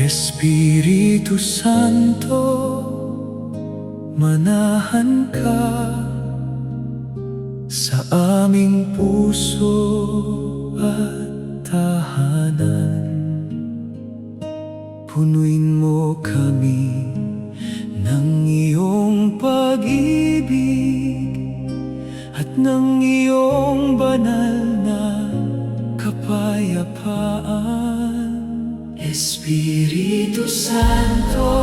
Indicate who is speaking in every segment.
Speaker 1: Espiritu Santo, manahan ka sa aming puso at tahanan. Punuin mo kami ng iyong pag-ibig at ng iyong banal na kapayapaan. Espiritu Santo,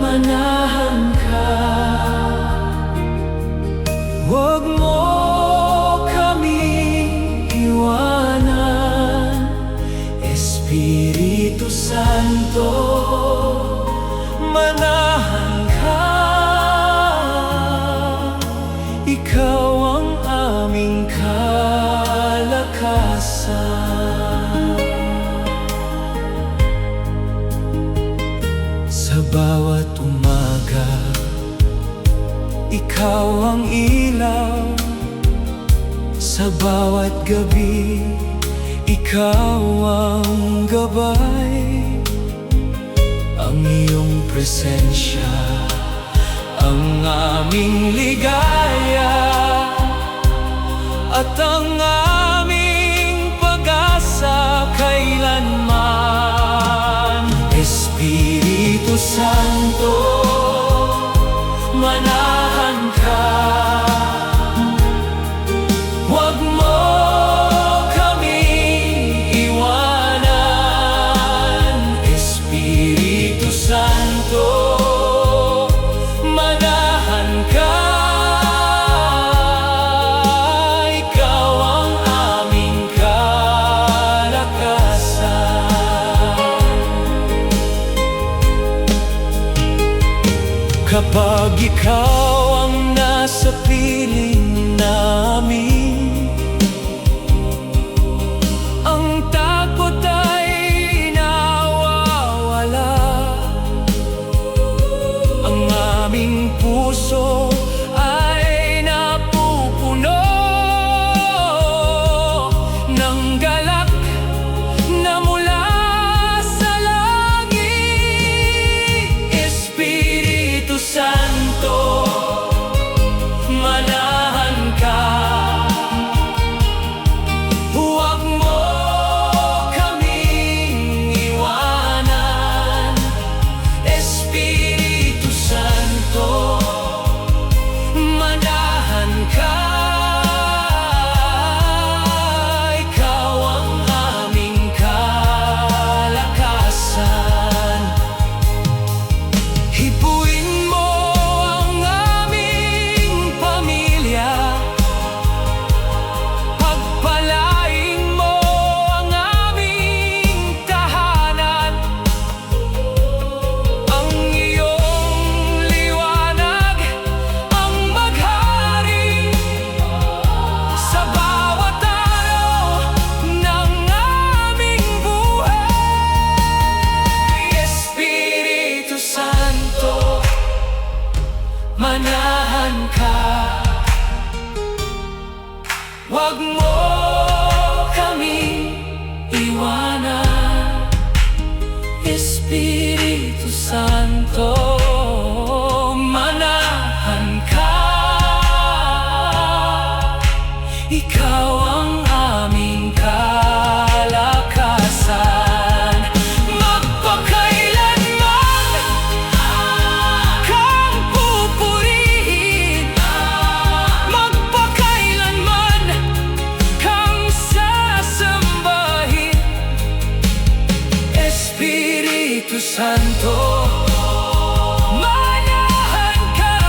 Speaker 1: manahan ka. Huwag mo kaming iwanan. Espiritu Santo, manahan ka. Ikaw ang aming kalakasan. Sa bawat umaga, ikaw ang ilaw. Sa bawat gabi, ikaw ang gabay. Ang iyong presensya ang aming ligaya at ang aming pag-asa kailanman. Espiritu Santo, manahan ka. Huwag mo kaming iwanan. Espiritu Santo, manahan ka. Ikaw ang aming kalakasan. Kapag ikaw ang nasa piling namin, ang takot ay nawawala. Ang aming puso ay napupuno ng galak na mula sa langit. Espiritu Santo, manahan ka. Huwag mo kaming iwanan. Espiritu Santo, manahan ka. Ikaw ang aming kalakasan. Hipuin mo ang aming pamilya. Pagpalain mo ang aming tahanan. Ang iyong liwanag ang maghari sa bawat araw ng aming buhay. Espiritu Santo, manahan ka. Huwag mo kaming iwanan. Espiritu Santo, manahan ka. Ikaw ang aming kalakasan. Magpakailanman kang pupurihin. Magpakailanman kang sasambahin. Espiritu Santo, manahan ka.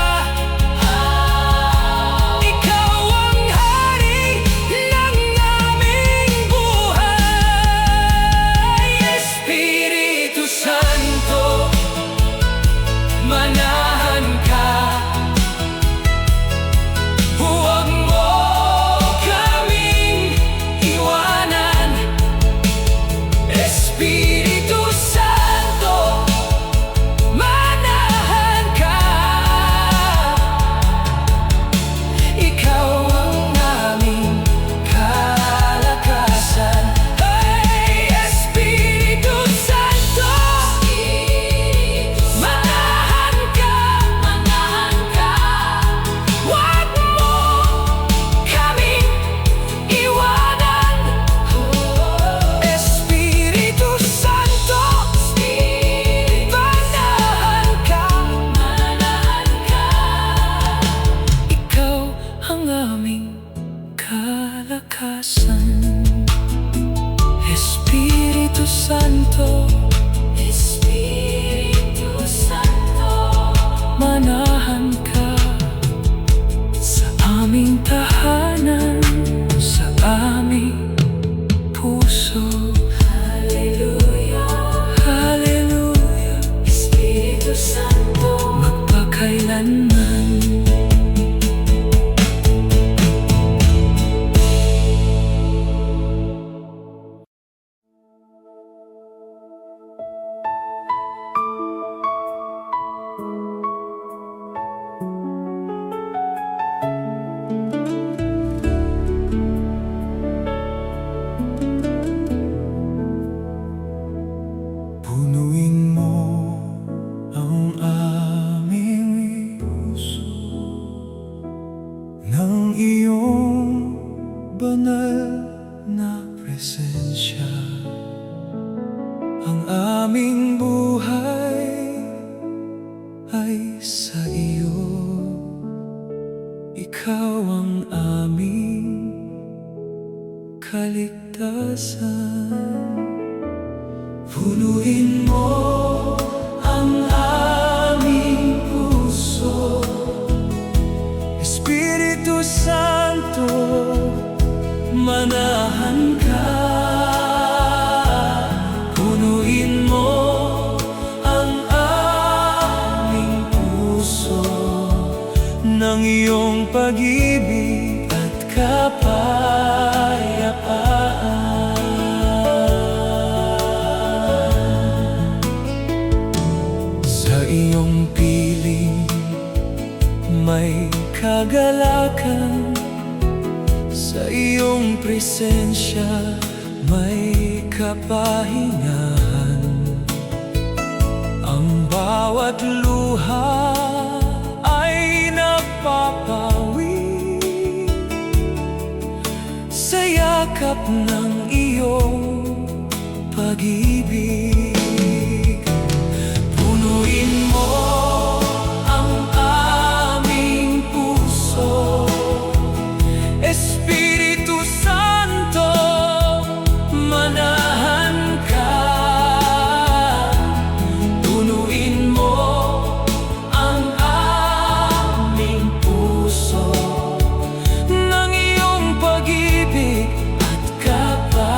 Speaker 1: Ikaw ang hari ng aming buhay. Espiritu Santo, manahan ka. Huwag mo kaming iwanan. Espiritu Santo, Santo,
Speaker 2: Espiritu Santo,
Speaker 1: manahan ka sa aming tahanan, sa aming puso.
Speaker 2: Hallelujah,
Speaker 1: Hallelujah,
Speaker 2: Espiritu Santo,
Speaker 1: magpakailanman. Punuin mo ang aming puso ng iyong banal na presensya. Ang aming buhay ay sa iyo. Ikaw ang aming kaligtasan. Punuin mo ang aming puso, Espiritu Santo, manahan ka. Punuin mo ang aming puso ng iyong pag-ibig at kapayapaan. Sa iyong piling may kagalakan, sa iyong presensya may kapahingahan. Ang bawat luha ay napapawi sa yakap ng iyong pag-ibig. Punuin mo ang aming puso, Espiritu Santo, manahan ka. Punuin mo ang aming puso ng iyong pag-ibig at kapayapaan.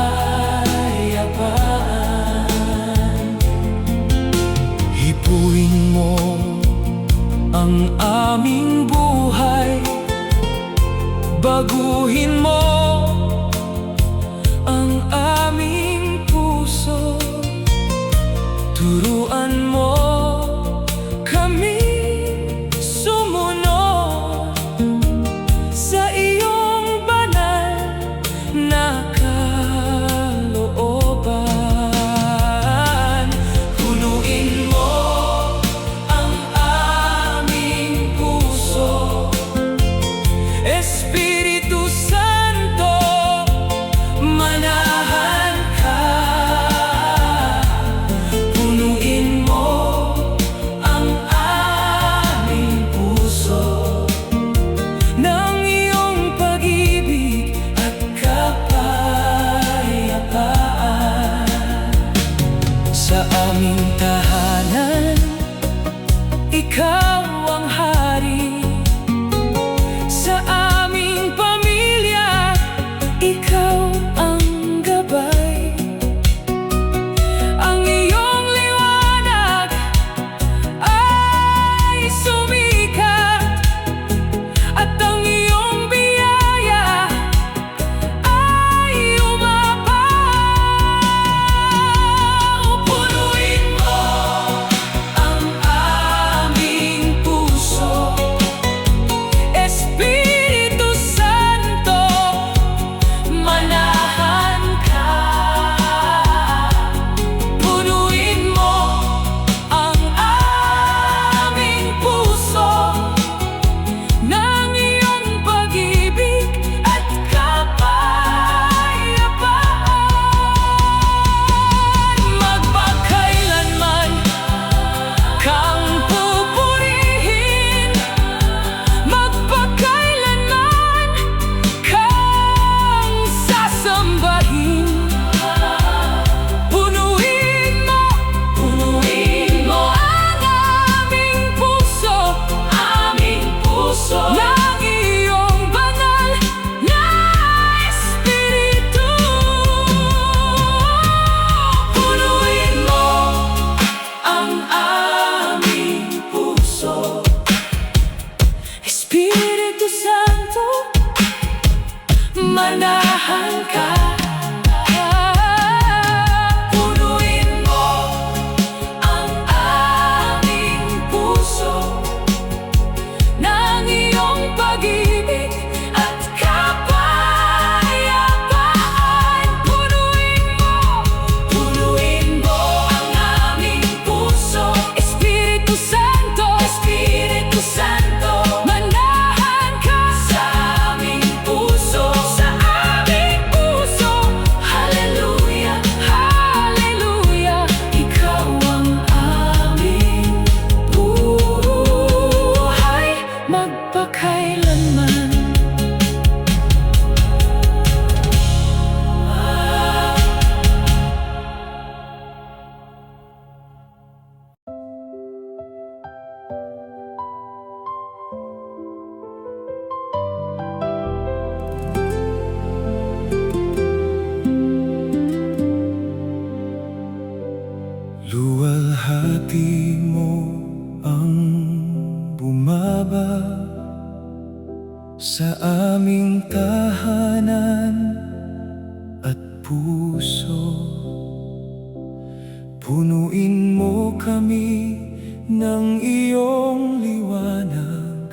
Speaker 1: Punuin mo kami ng iyong liwanag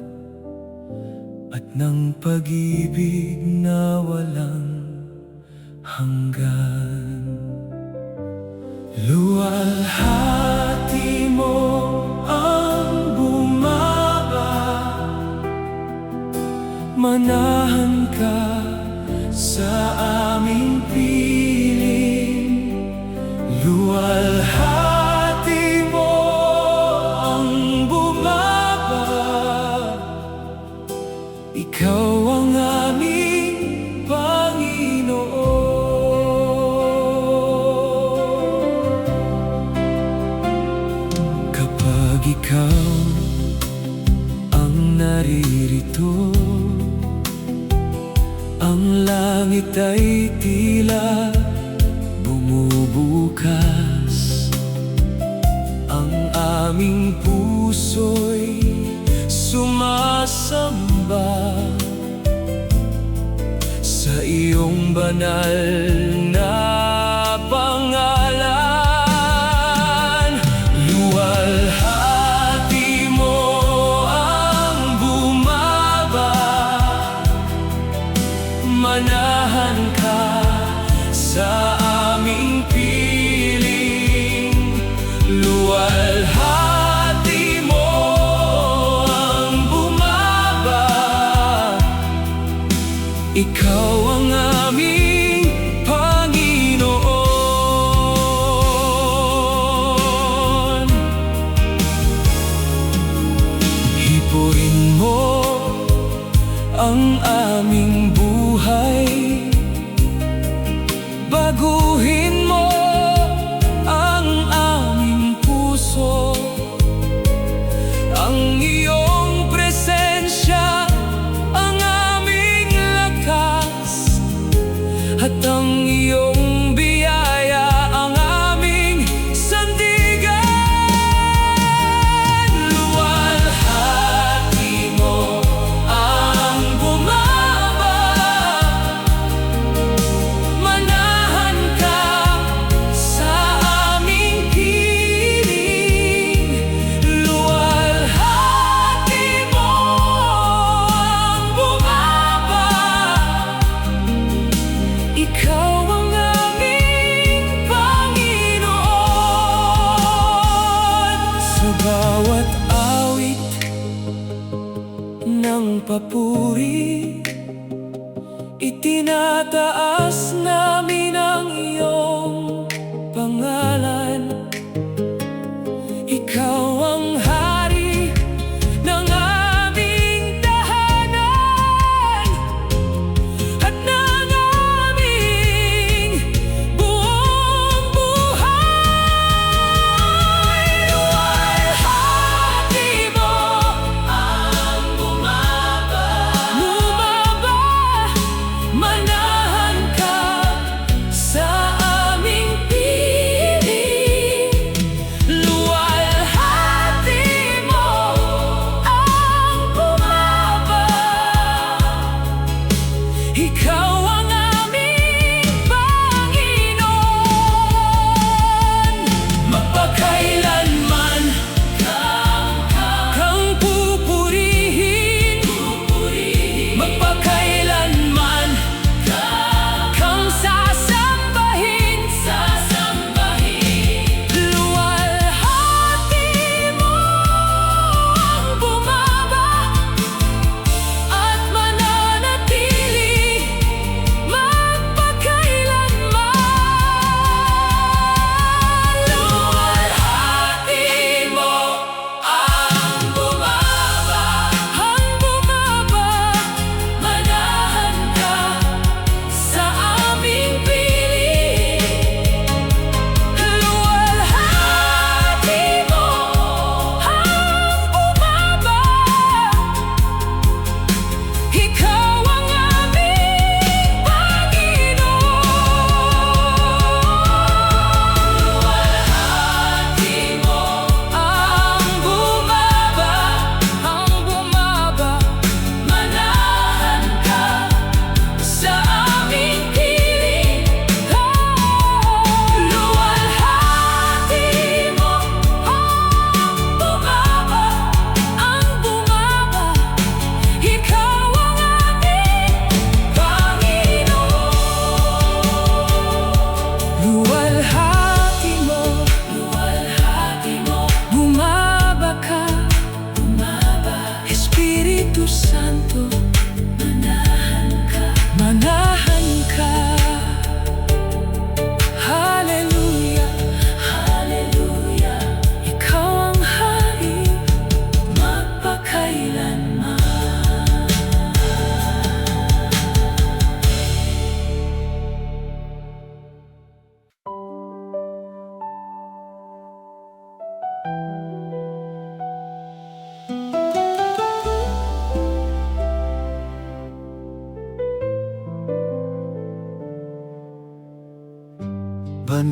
Speaker 1: at ng pag-ibig na walang hanggan. Luwalhati mo ang bumaba, manahan ka sa aming piling. Luwalhati mo ang bumaba, ikaw ang aming Panginoon. Kapag ikaw ang naririto, ang langit ay tila bumubukas. Ang aming puso'y sumasamba sa iyong banal na pangalan. Luwalhati mo ang bumaba, manahan ka sa aming piling. Luwalhati mo ang bumaba, ikaw ang aming Panginoon.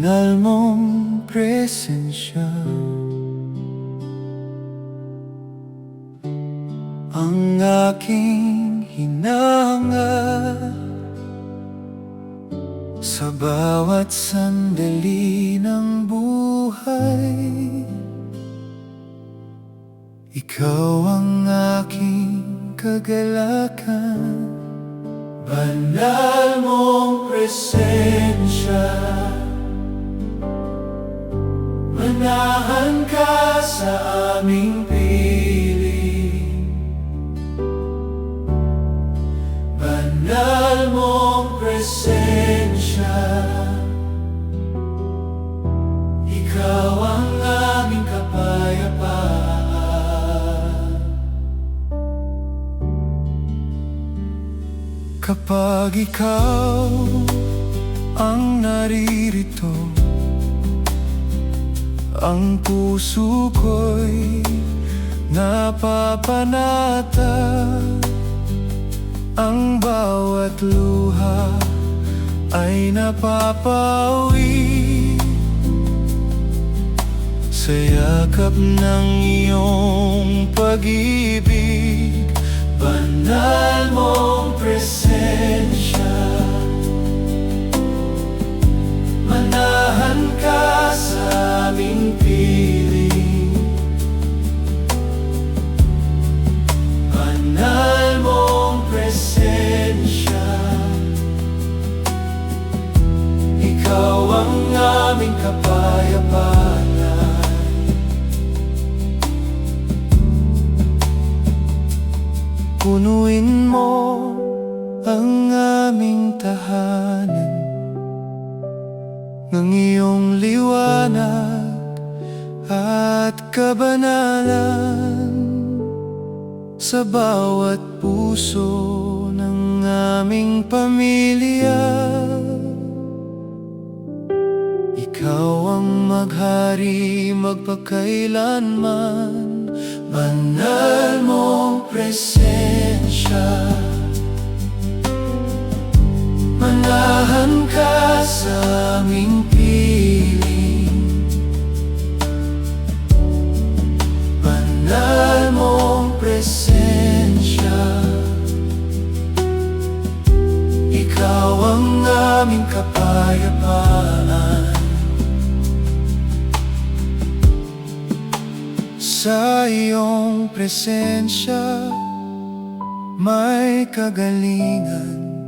Speaker 3: banal mong presensya ang aking hinahangad sa bawat sandali ng buhay. Ikaw ang aking kagalakan, banal mong presensya. Manahan ka sa aming piling, banal mong presensya. Ikaw ang aming kapayapaan. Kapag ikaw ang naririto, ang puso ko'y napapanata. Ang bawat luha ay napapawi sa yakap ng iyong pag-ibig. Banal mong presensya, manahan ka sa aming piling, banal mong presensya. Ikaw ang aming kapayapaan. Punuin mo ang aming tahanan ng iyong liwanag at kabanalan. Sa bawat puso ng aming pamilya, ikaw ang maghari magpakailanman. Banal mong presensya, manahan ka sa aming piling, banal mong presensya. Ikaw ang aming kapayapaan. Sa iyong presensya may kagalingan,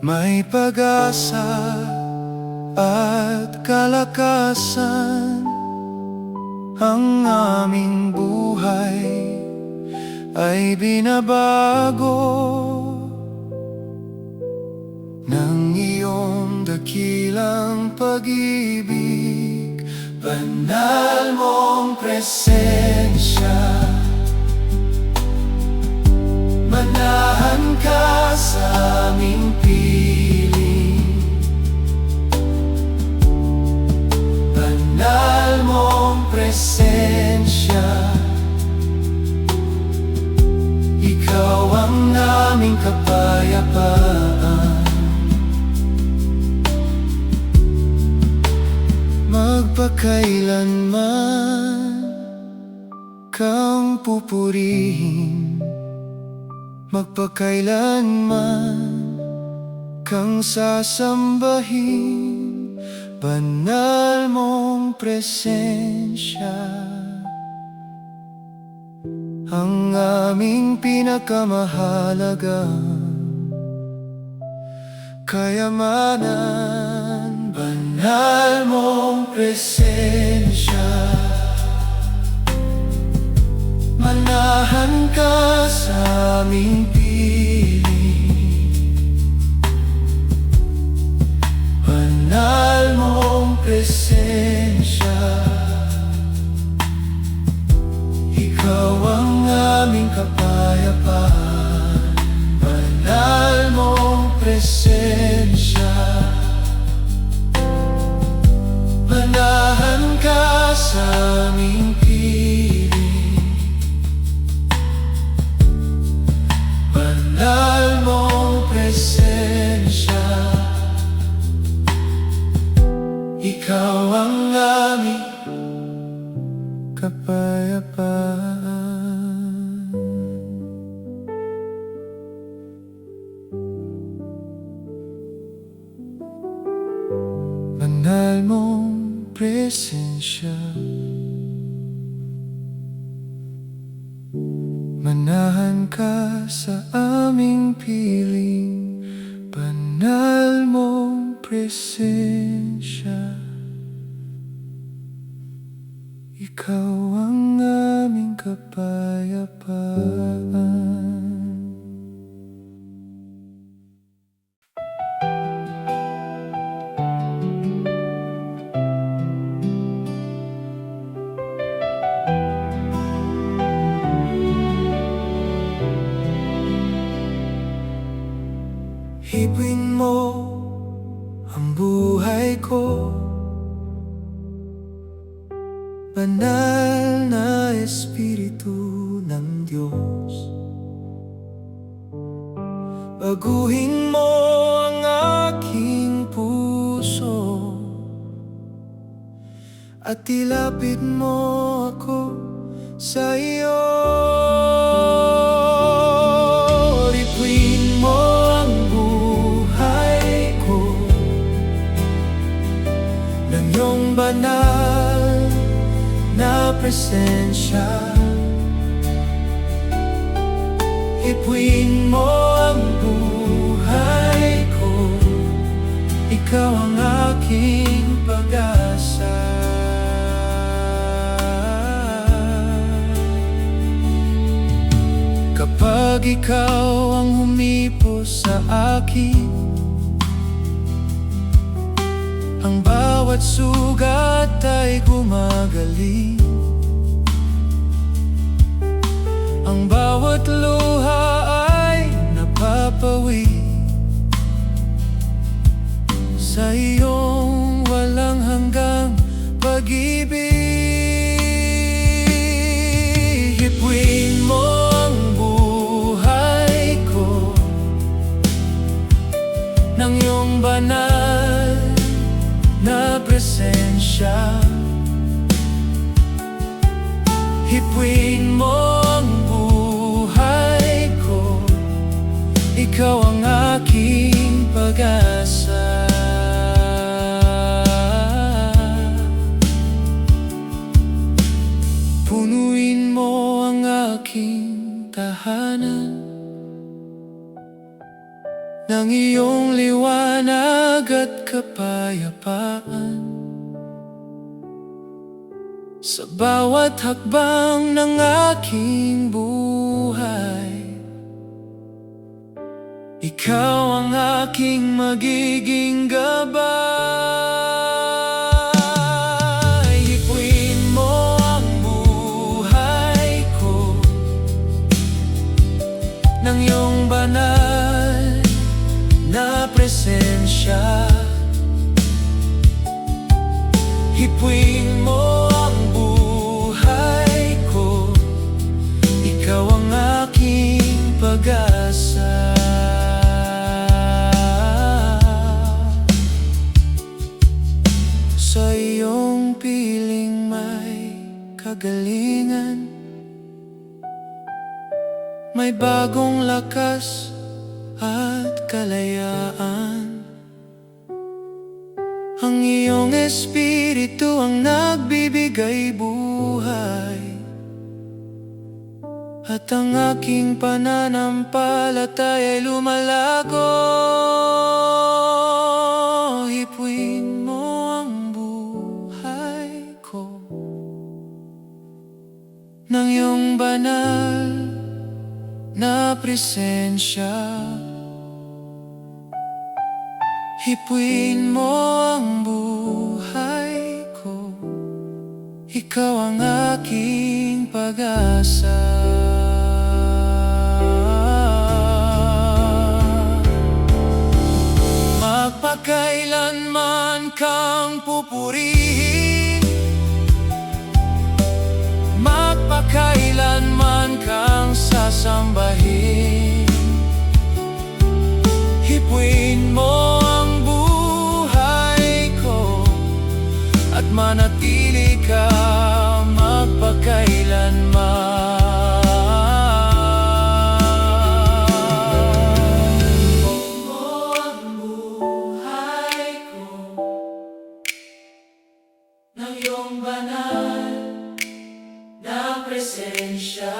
Speaker 3: may pag-asa at kalakasan. Ang aming buhay ay binabago ng iyong dakilang pag-ibig. Banal mong presensya, manahan ka sa aming piling, banal mong presensya. Ikaw ang aming kapayapaan. Magpakailanman kang pupurihin, magpakailanman kang sasambahin. Banal mong presensya ang aming pinakamahalaga kayamanan. Banal mong presensya, manahan ka sa aming piling, banal mong presensya. Ikaw ang aming kapayapaan. Banal mong presensya, manahan ka sa aming piling, ikaw ang aming kapayapaan. Banal mong presensya, manahan ka sa aming piling. Banal mong presensya, ikaw ang aming kapayapaan. Hipuin mo ang buhay ko, banal na Espiritu ng Diyos. Baguhin mo ang aking puso at ilapit mo ako sa iyo. Lipuin mo ang buhay ko ng iyong banal na presensya. Lipuin mo ang buhay ko, ikaw ang aking pag-asa. Kapag ikaw ang humipos sa akin, ang bawat sugat ay gumagaling. Ang bawat luha ay napapawi sa iyong walang hanggang pag-ibig. Hipuin mo ang buhay ko ng iyong banal na presensya. Hipuin mo ang buhay ko, ikaw ang aking pag-asa. Punuin mo ang aking tahanan ng iyong liwanag at kapayapaan. Sa bawat hakbang ng aking buhay, ikaw ang aking magiging gabay. Hipuin mo ang buhay ko ng iyong banal na presensya. Hipuin mo ang buhay ko, ikaw ang aking pag-asa. Sa iyong piling may kagalingan, may bagong lakas at kalayaan. Ang iyong Espiritu ang nagbibigay buhay, at ang aking pananampalataya ay lumalago. Hipuin mo ang buhay ko ng iyong banal na presensya. Hipuin mo ang buhay ko, ikaw ang aking pag-asa. Magpakailanman kang pupurihin, magpakailanman kang sasambahin. Hipuin mo ang buhay ko, at manatili ka magpakailanman.
Speaker 1: Mo ang buhay ko ng iyong banal na presensya.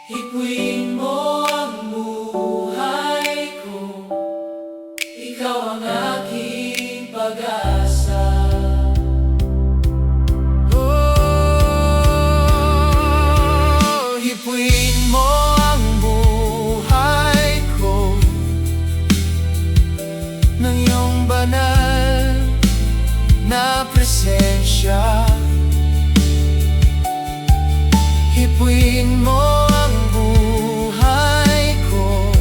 Speaker 1: Hipuin mo ang buhay ko, ikaw ang aking pag-asa.
Speaker 3: Oh, hipuin mo ang buhay ko ng iyong banal na presensya. Hipuin mo ang buhay ko,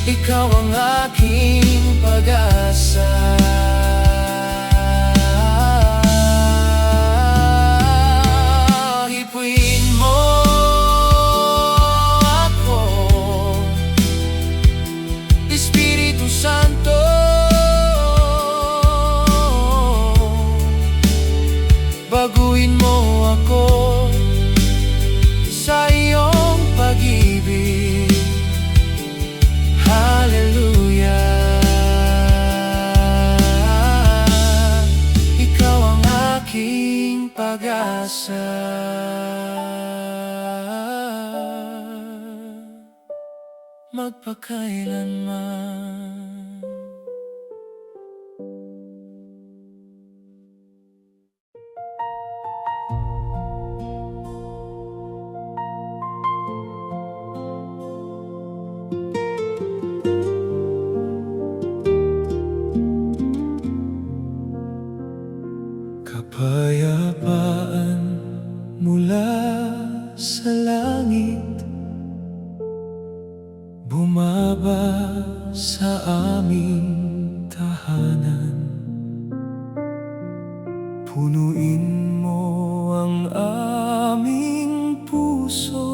Speaker 3: ikaw ang aking pag-asa. Hipuin mo ako, Espiritu Santo. Baguhin mo ako sa iyong pag-ibig. Hallelujah, ikaw ang aking pag-asa. Magpakailanman. Kapayapaan mula sa langit bumaba sa aming tahanan. Punuin mo ang aming puso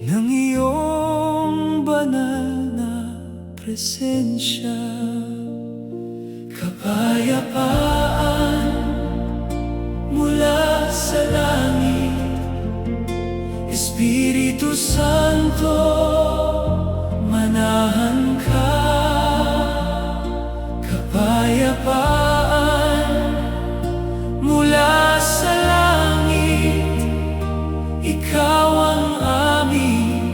Speaker 3: ng iyong banal na presensya. Kapayapaan mula sa langit, Espiritu Santo, manahan ka. Kapayapaan mula sa langit, ikaw ang aming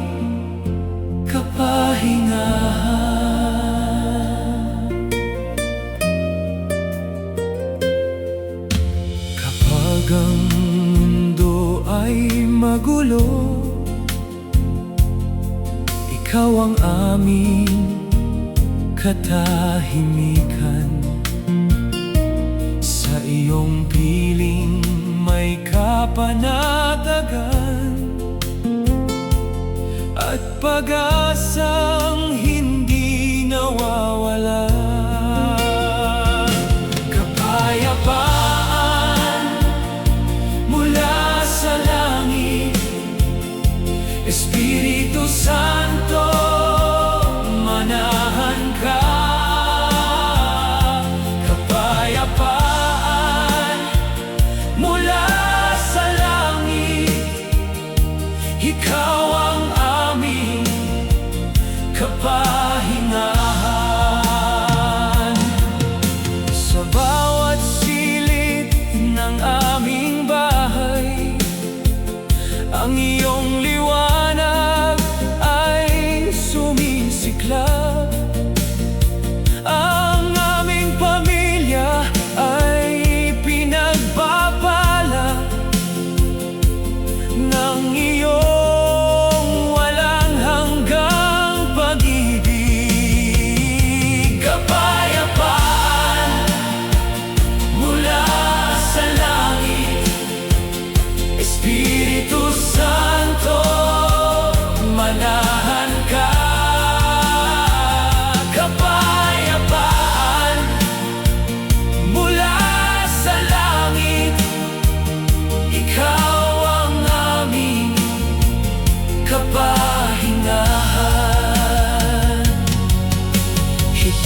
Speaker 3: kapahingahan. Kapag ang mundo ay magulo, ikaw ang aming katahimikan. Sa iyong piling may kapanatagan at pag-asang hindi nawawala. Kapayapaan mula sa langit, Espiritu Santo, manahan ka. Kapayapaan mula sa langit, ikaw ang aming kapayapaan.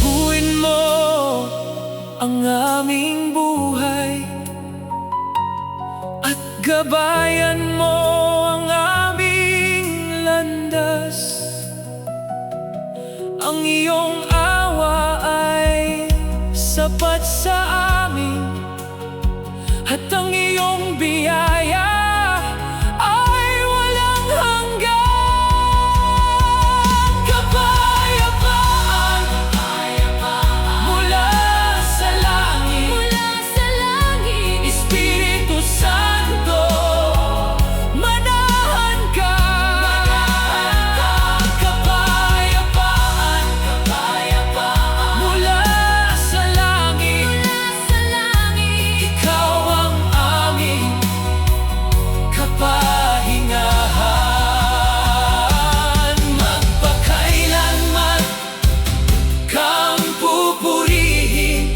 Speaker 3: Baguhin mo ang aming buhay at gabayan mo ang aming landas. Ang iyong awa ay sapat sa amin at ang iyong biyaya ay walang hanggan. Kapayapaan mula sa langit, Espiritu Santo, manahan ka. Kapayapaan mula sa langit, ikaw ang aming kapahingahan. Magpakailanman kang pupurihin,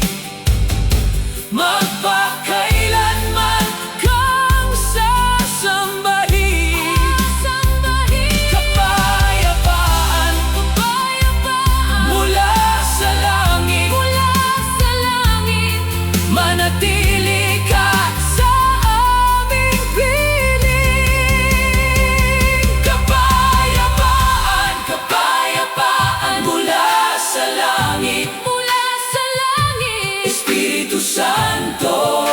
Speaker 3: magpakailanman kang sasambahin. Kapayapaan mula sa langit, manatili ka sa aming piling. Kapayapaan mula sa langit, Espiritu Santo,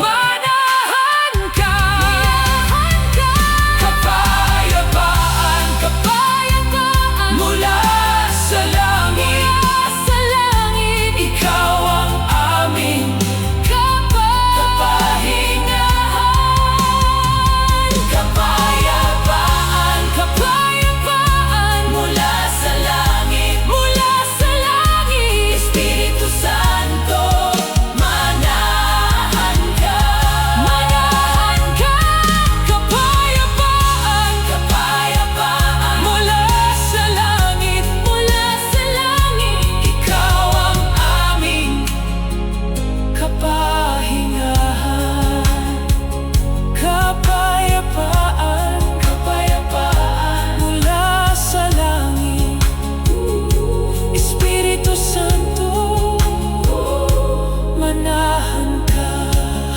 Speaker 3: manahan ka. Kapayapaan mula sa langit, ikaw ang aming kapahingahan. Kapayapaan mula sa langit, Espiritu Santo, manahan ka. Kapayapaan mula sa langit, ikaw ang aming kapahingahan. Kapayapaan mula sa langit, Espiritu Santo, manahan ka.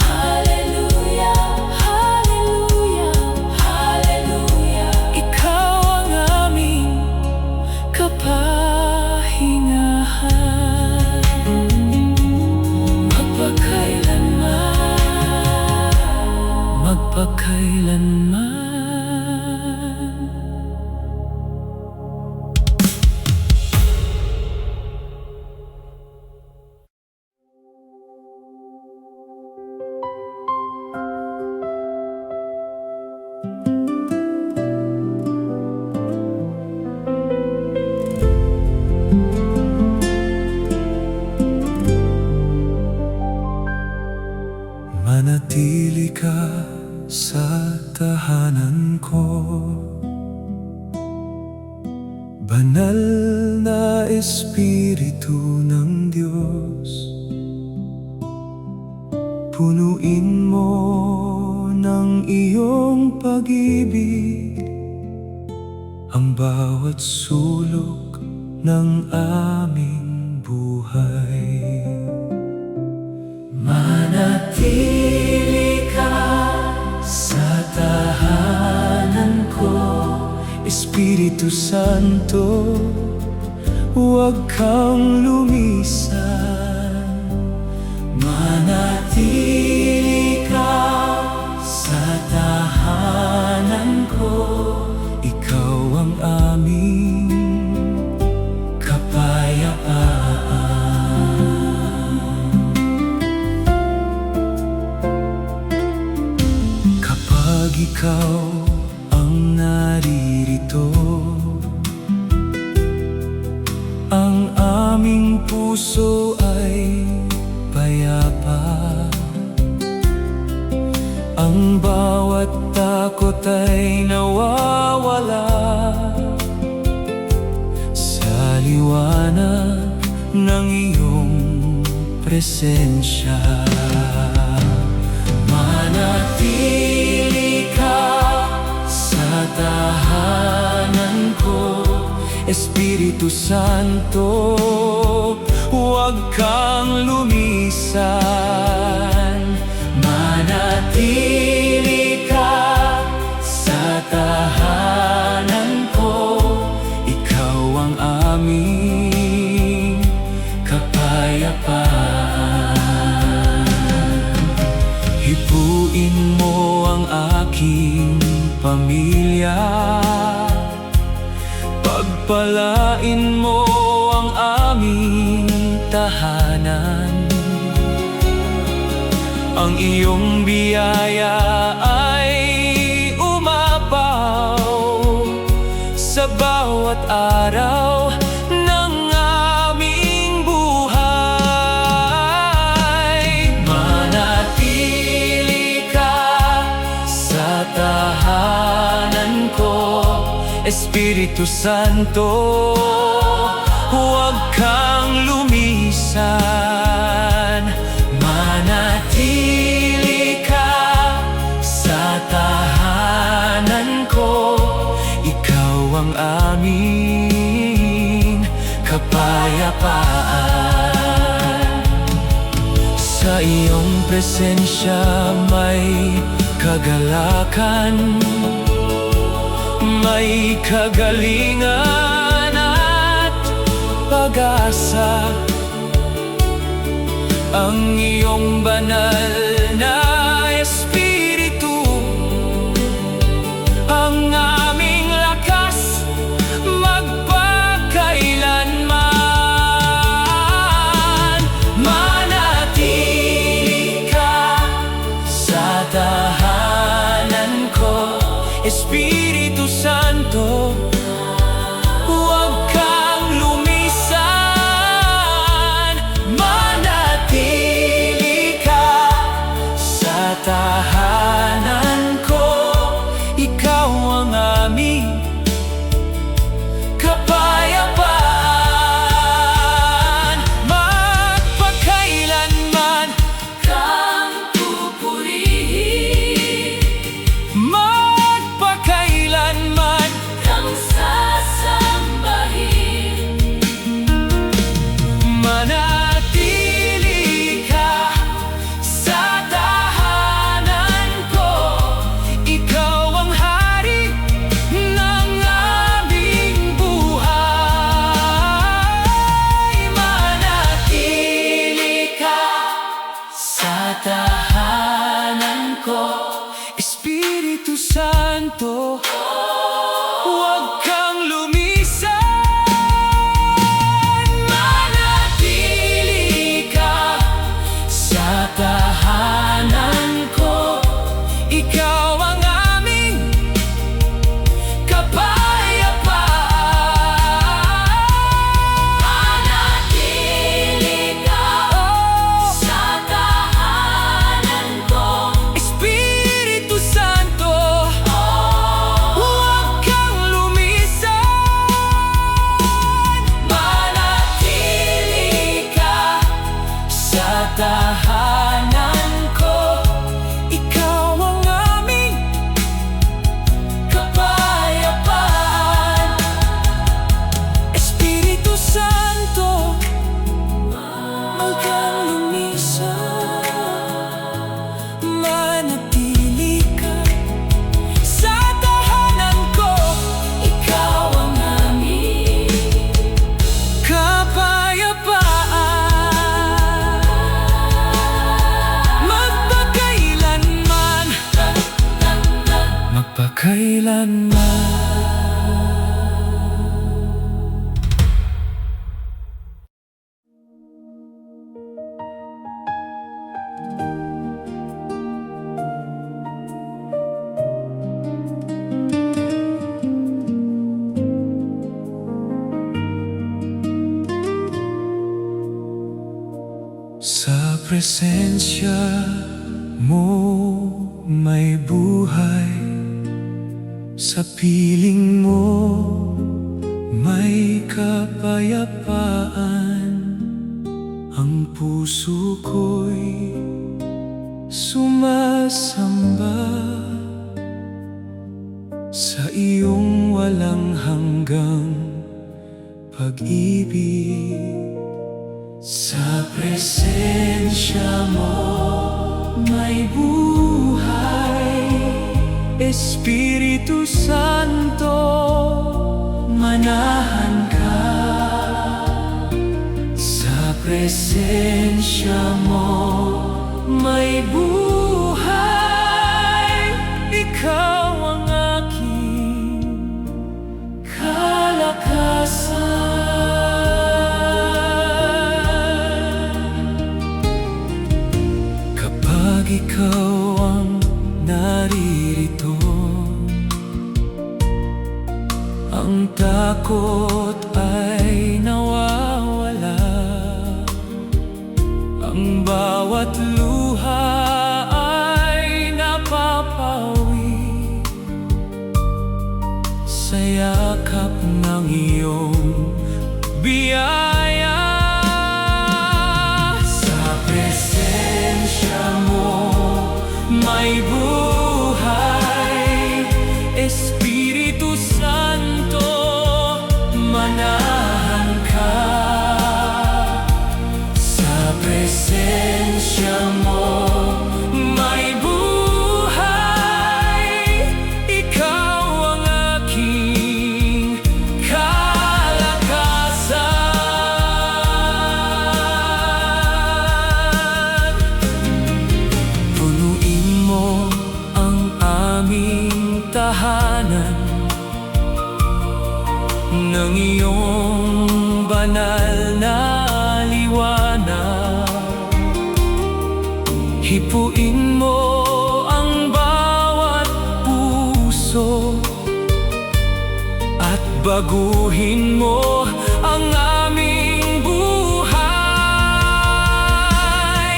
Speaker 2: Hallelujah,
Speaker 3: Ikaw ang aming kapahingahan. Magpakailanman. Manatili ka sa tahanan ko, banal na Espiritu ng Diyos. Punuin mo ng iyong pag-ibig ang bawat sulok ng aming buhay. Manatili ka sa tahanan ko, Espiritu Santo, huwag kang lumisan. Manatili ka sa tahanan ko, ikaw ang aming kapag ikaw ang naririto, ang aming puso ay payapa. Ang bawat takot ay nawawala sa liwanag ng iyong presensya. Manatili ka sa tahanan ko, Espiritu Santo, huwag kang lumisan. Manatili ka sa tahanan ko, ikaw ang aming kapayapaan. Hipuin mo ang aking pamilya, pagpalain mo ang aming tahanan. Ang iyong biyaya ay umapaw sa bawat araw ng aming buhay. Manatili ka sa tahanan ko, Espiritu Santo, huwag kang lumisan. Manatili ka sa tahanan ko, ikaw ang aming kapayapaan. Sa iyong presensya may kagalakan, may kagalingan at pag-asa. Ang iyong banal na Espiritu ang aming lakas magpakailanman. Manatili ka sa tahanan ko, Espiritu Santo, huwag kang lumisan. Manatili ka sa tahanan ko, ikaw ang aming kapayapaan. Magpakailanman
Speaker 2: kang pupurihin,
Speaker 3: magpakailanman
Speaker 2: kang sasambahin.
Speaker 3: manatili ka sa tahanan ko, ikaw ang hari ng aming buhay. Manatili ka sa tahanan ko, Espiritu Santo, huwag kang lumisan. Manatili ka sa tahanan ko, ikaw ang aming kapayapaan.
Speaker 2: Manatili ka sa tahanan ko,
Speaker 3: Espiritu Santo, huwag kang lumisan. Manatili ka sa tahanan ko, ikaw ang aming kapayapaan. Espiritu Santo, huwag kang lumisan. Manatili ka sa tahanan ko,
Speaker 2: ikaw ang aming
Speaker 3: kapayapaan. Magpakailanman, magpakailanman. Sa presensya mo may buhay, sa piling mo may kapayapaan. Ang puso ko'y sumasamba sa iyong walang hanggang pag-ibig.
Speaker 1: Sa presensya mo may buhay.
Speaker 3: Espiritu Santo,
Speaker 1: Manahan ka. Sa presensya mo may buhay.
Speaker 3: Ikaw ang aking
Speaker 1: kalakasan.
Speaker 3: Kapag ikaw ang naririto, ang takot ay nawawala. Ang bawat luha ay napapawi sa yakap ng iyong biyaya.
Speaker 1: Sa presensya mo may buhay.
Speaker 3: Espiritu Santo,
Speaker 1: Manahan ka. Sa presensya mo may buhay.
Speaker 3: ikaw ang aking
Speaker 1: kalakasan.
Speaker 3: punuin mo ang aming tahanan ng iyong banal na liwanag. Hipuin mo ang bawat puso at baguhin mo ang aming buhay.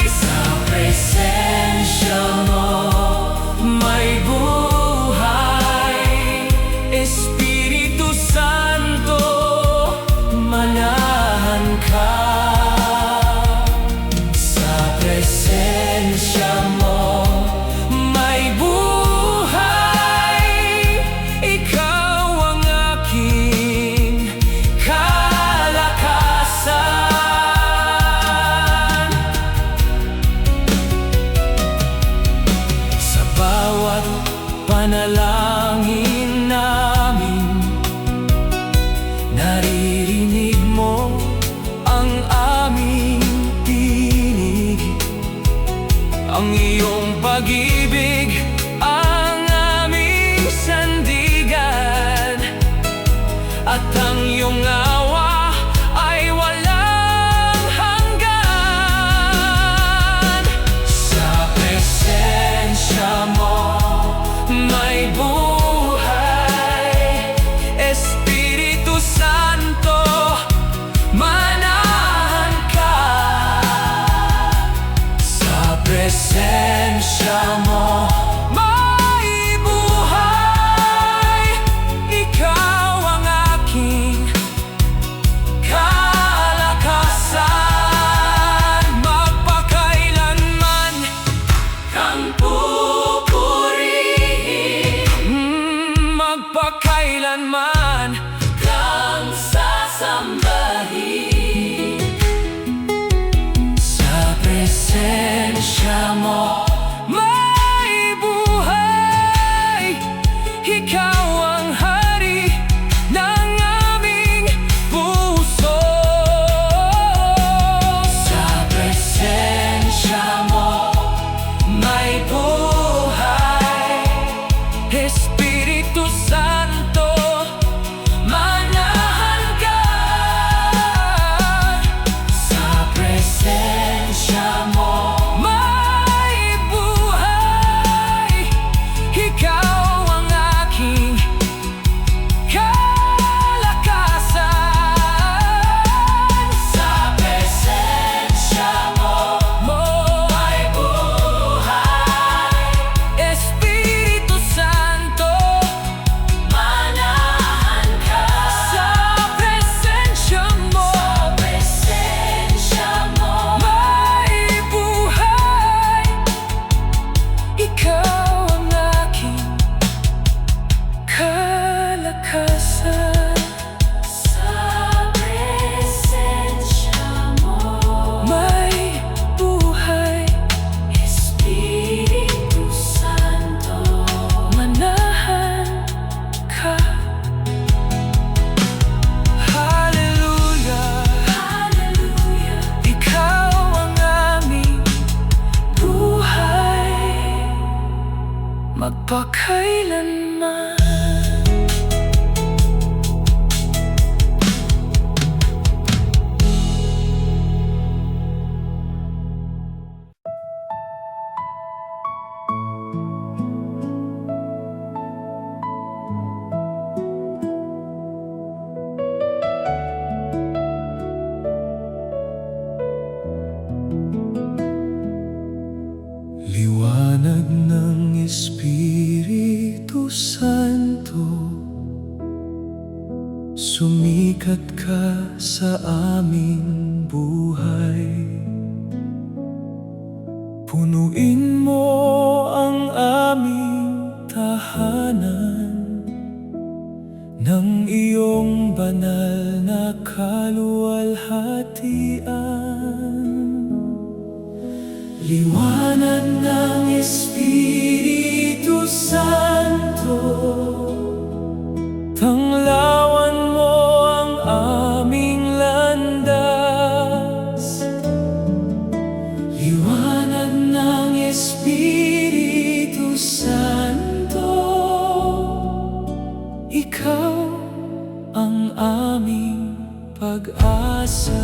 Speaker 1: Sa presensya mo may buhay.
Speaker 3: Espiritu Santo,
Speaker 1: Manahan ka. Sa presensya mo may buhay.
Speaker 3: ikaw ang aking
Speaker 1: kalakasan.
Speaker 3: sa bawat panalangin namin. Naririnig mo ang aming tinig. Ang iyong pag-ibig ang aming sandigan, at ang iyong awa ay walang hanggan.
Speaker 1: Sa presensya mo
Speaker 3: May buhay. Espiritu Santo,
Speaker 1: manahan ka. Sa presensya mo magpakailanman.
Speaker 3: Liwanag ng Espiritu Santo, sumikat ka sa aming buhay. Punuin mo ang aming tahanan ng iyong banal na kaluwalhatian. Liwanag ng Espiritu Santo, tanglawan mo ang aming landas. Liwanag ng Espiritu Santo, ikaw ang aming pag-asa.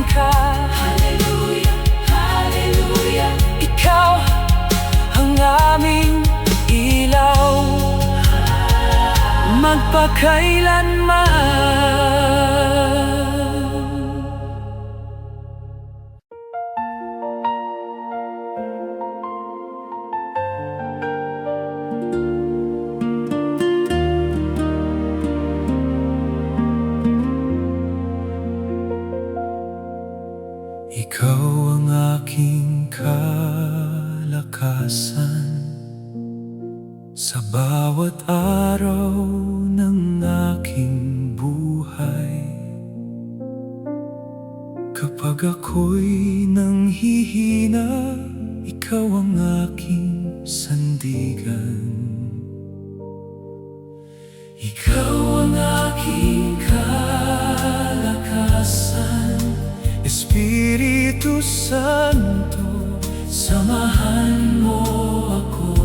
Speaker 1: ka.
Speaker 2: Hallelujah, hallelujah.
Speaker 1: Ikaw ang aming ilaw, magpakailanman.
Speaker 3: Ikaw ang aking kalakasan sa bawat araw ng aking buhay. Kapag ako'y nanghihina, ikaw ang aking sandigan. Ikaw ang aking kalakasan, Espiritu Santo, samahan mo ako.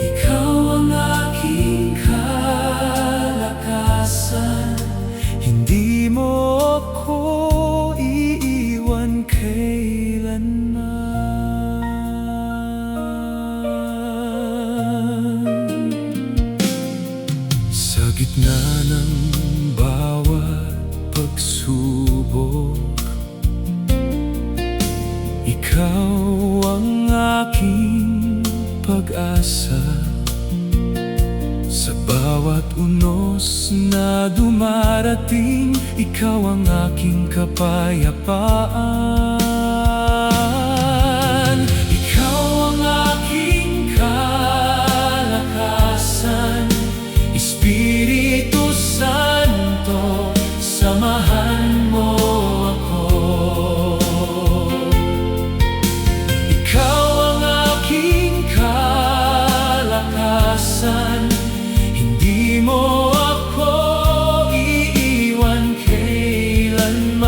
Speaker 3: Ikaw ang aking kalakasan, hindi mo ako iiwan kailanman. Sa gitna ng bawat pagsubok, ikaw ang aking pag-asa. Sa bawat unos na dumarating, ikaw ang aking kapayapaan. Ikaw ang aking kalakasan, Espiritu Santo, samahan mo ako. Ikaw ang aking kalakasan, hindi mo ako iiwan kailanman.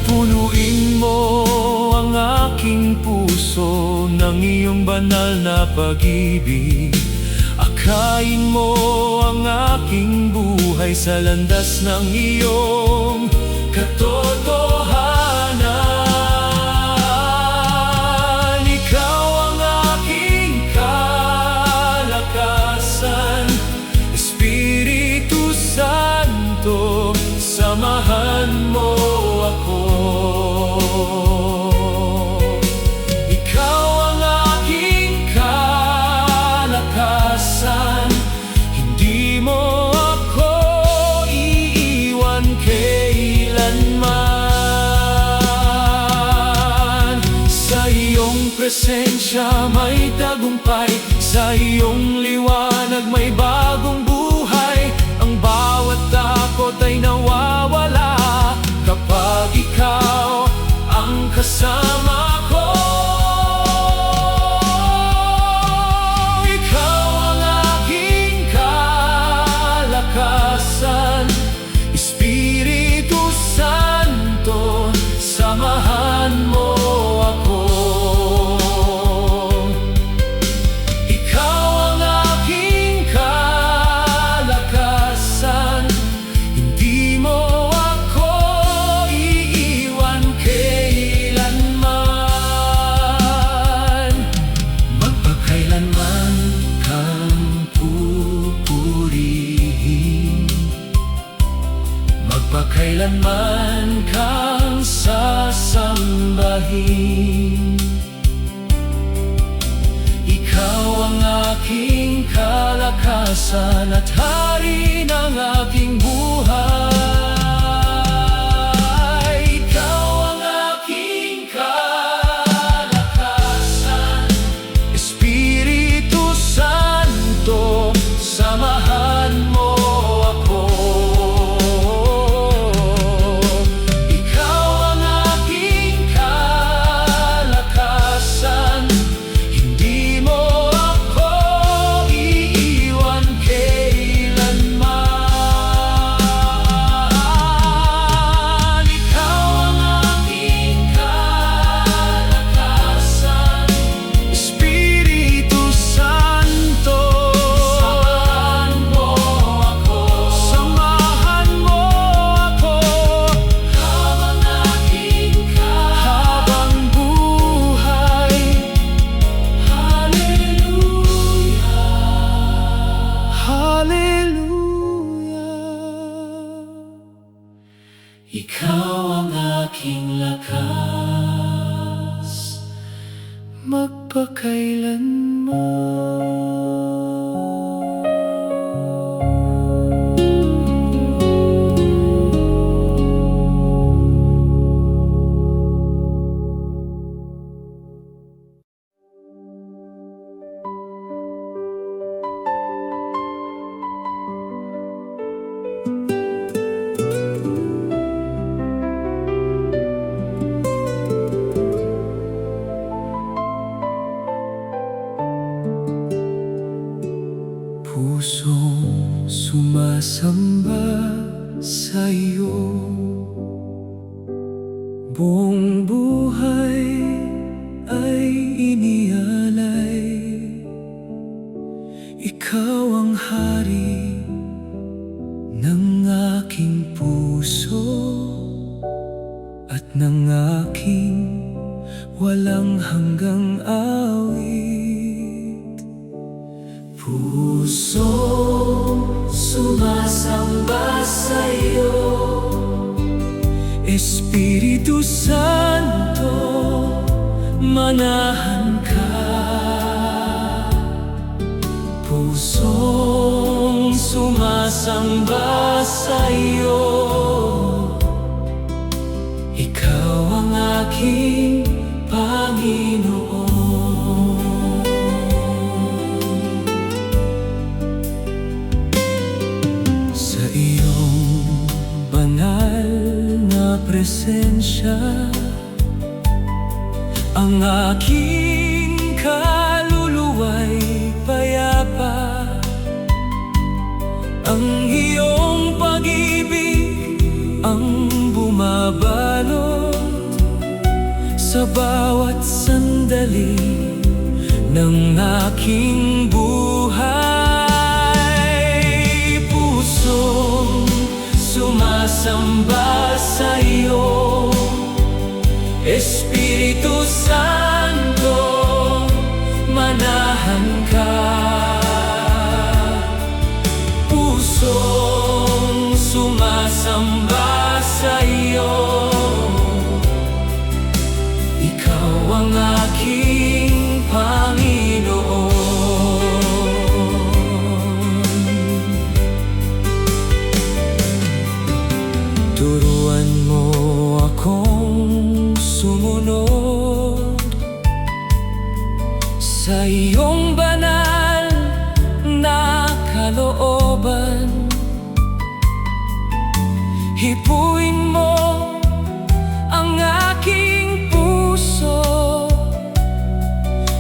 Speaker 3: Punuin mo ang aking puso ng iyong banal na pag-ibig. Akayin mo ang aking buhay sa landas ng iyong katotohanan. Ikaw ang aking kalakasan, Espiritu Santo, samahan mo ako. Ikaw ang aking kalakasan, hindi mo ako iiwan kailanman. Sa iyong presensya may tagumpay, sa iyong liwanag may bagong buhay. Ang bawat takot ay nawawala kapag ikaw ang kasama ko. Ikaw ang aking kalakasan, Espiritu Santo, samahan mo ako. Ikaw ang aking kalakasan, hindi mo ako iiwan kailanman. Magpakailanman kang pupurihin, magpakailanman kang sasambahin. Ikaw ang aking kalakasan at hari ng aking buhay. Ikaw ang aking kalakasan, Espiritu Santo, samahan mo ako. Ikaw ang aking kalakasan, hindi mo ako iiwan kailanman. Pusong sumasamba sa'yo, buong buhay ay inialay. Ikaw ang hari ng aking puso at ng aking walang hanggang awit.
Speaker 2: Pusong sumasamba sa'yo,
Speaker 3: Espiritu Santo, manahan ka. Pusong sumasamba sa'yo, ikaw ang aking Panginoon. Sa iyong banal na presensya, ang aking kaluluwa'y payapa. Ang iyong pag-ibig ang bumabalot sa bawat sandali ng aking buhay. Pusong sumasamba sa'yo, Espiritu Santo, manahan ka. Pusong sumasamba sa'yo, ikaw ang aking Panginoon. Turuan mo akong sumunod sa iyong banal na kalooban. Hipuin mo ang aking puso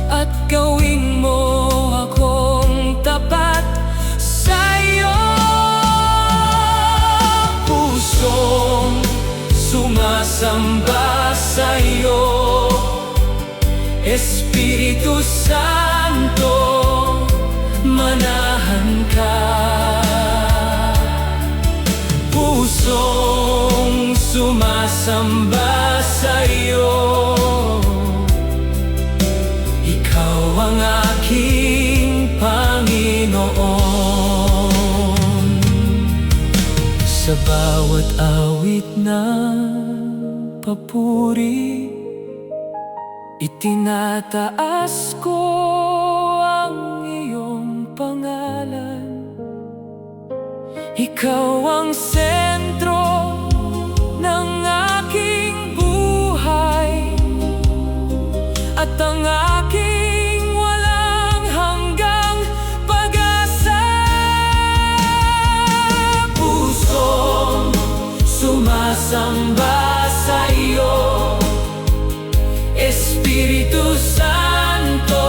Speaker 3: at gawin mo akong tapat sa'yo. Pusong sumasamba sa'yo, Espiritu Santo, manahan ka. Pusong sumasamba sa'yo, ikaw ang aking Panginoon. Sa bawat awit na papuri, itinataas ko ang iyong pangalan. Ikaw ang sentro ng aking buhay at ang aking walang hanggang pag-asa. Pusong sumasamba sa'yo, Espiritu Santo,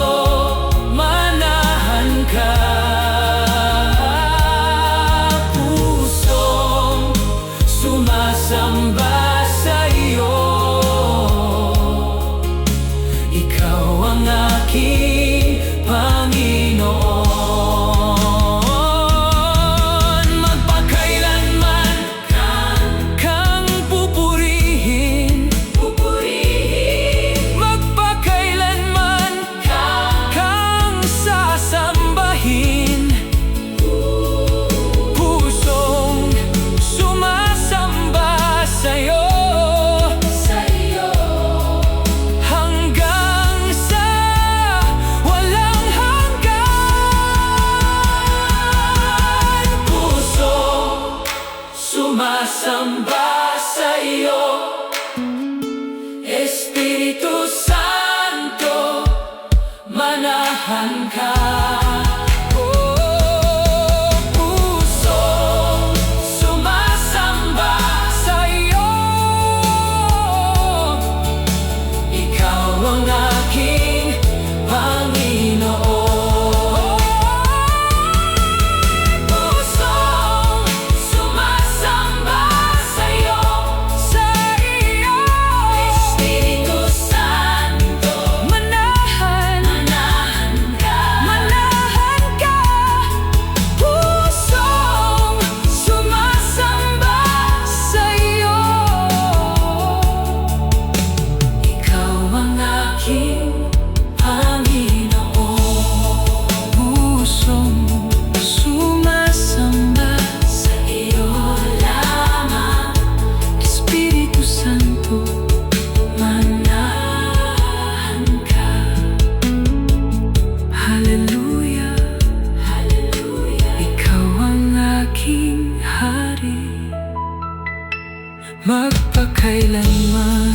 Speaker 3: manahan ka. Pusong
Speaker 1: manahan ka. Pusong sumasamba sa'yo, ikaw ang aking Panginoon. Pusong sumasamba sa'yo, Espiritu Santo, manahan ka. Pusong sumasamba sa'yo, ikaw ang aking Panginoon. Pusong sumasamba sa iyo lamang, Espiritu Santo, manahan ka. Hallelujah, Hallelujah, ikaw ang aking Hari, magpakailanman.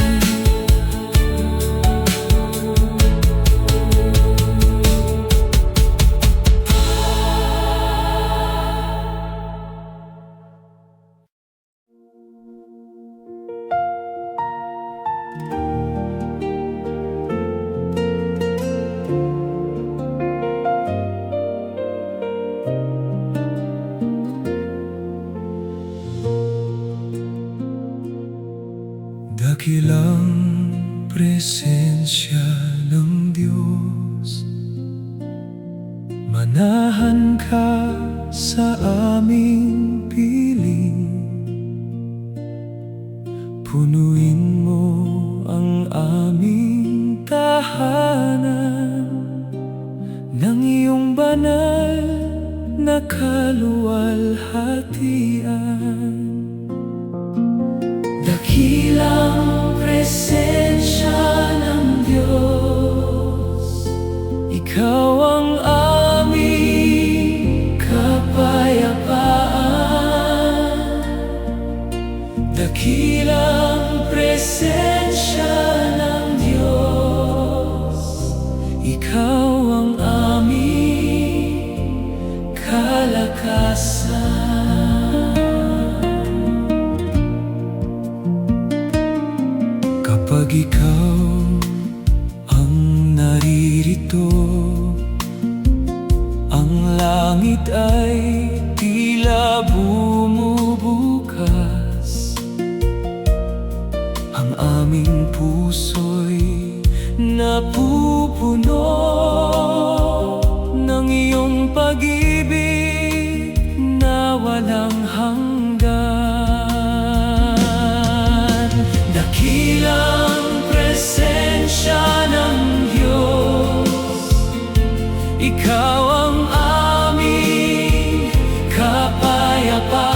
Speaker 3: Dakilang presensya ng Diyos, manahan ka sa aming piling. Punuin mo ang aming tahanan ng iyong banal na kaluwalhatian. Dakilang presensya ng Diyos, ikaw ang aming kapayapaan. Dakilang presensya ng Diyos, ikaw ang aming kalakasan. Kapag ikaw ang naririto, ang langit ay tila bumubukas. Ang aming puso'y napupuno ng iyong pag-ibig na walang hanggan. Dakilang presensya ng Diyos, ikaw ang aming kapayapaan.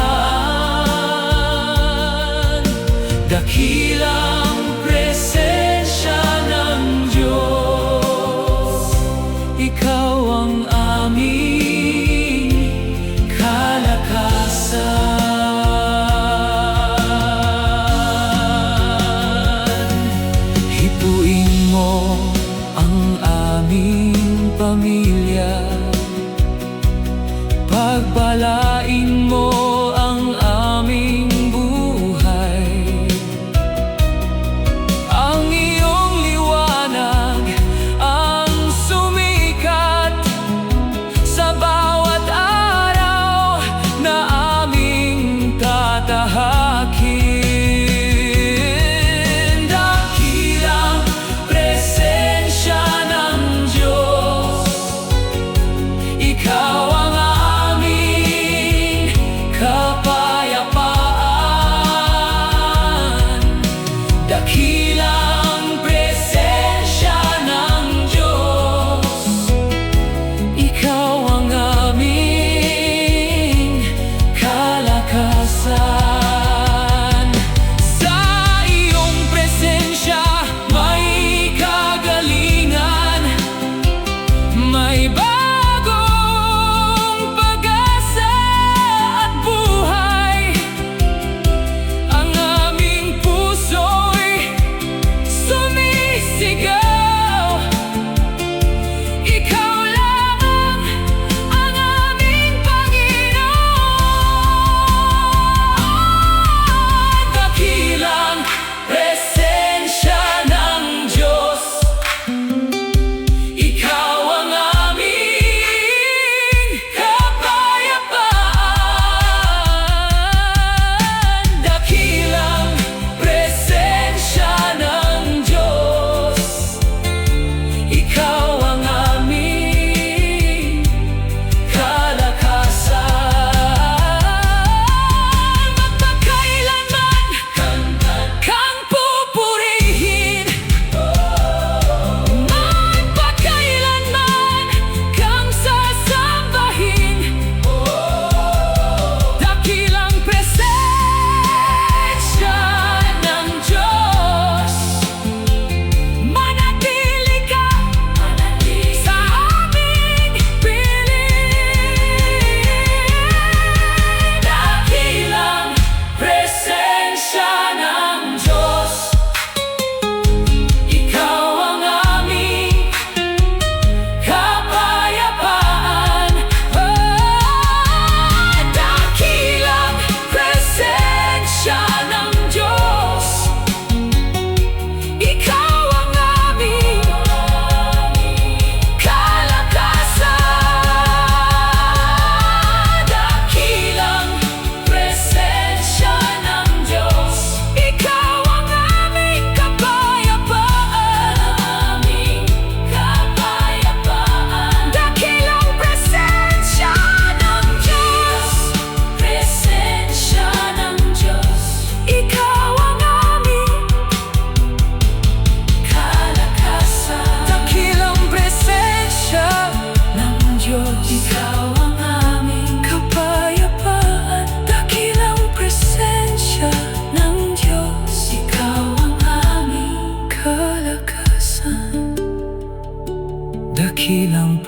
Speaker 3: Dakilang presensya ng Diyos, ikaw ang aming kalakasan. Hipuin mo ang aming pamilya, pagpalain mo ang aming buhay. Ang iyong liwanag ang sumikat sa bawat araw na aming tatahakin. Dakilang presensya ng Diyos, ikaw ang aming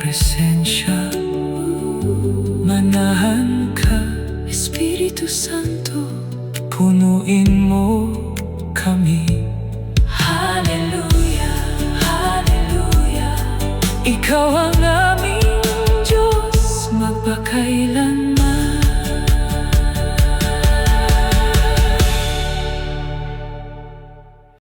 Speaker 1: presensya. Manahan ka, Espiritu Santo, punuin mo kami. Hallelujah, Hallelujah. Ikaw ang aming Diyos, magpakailanman.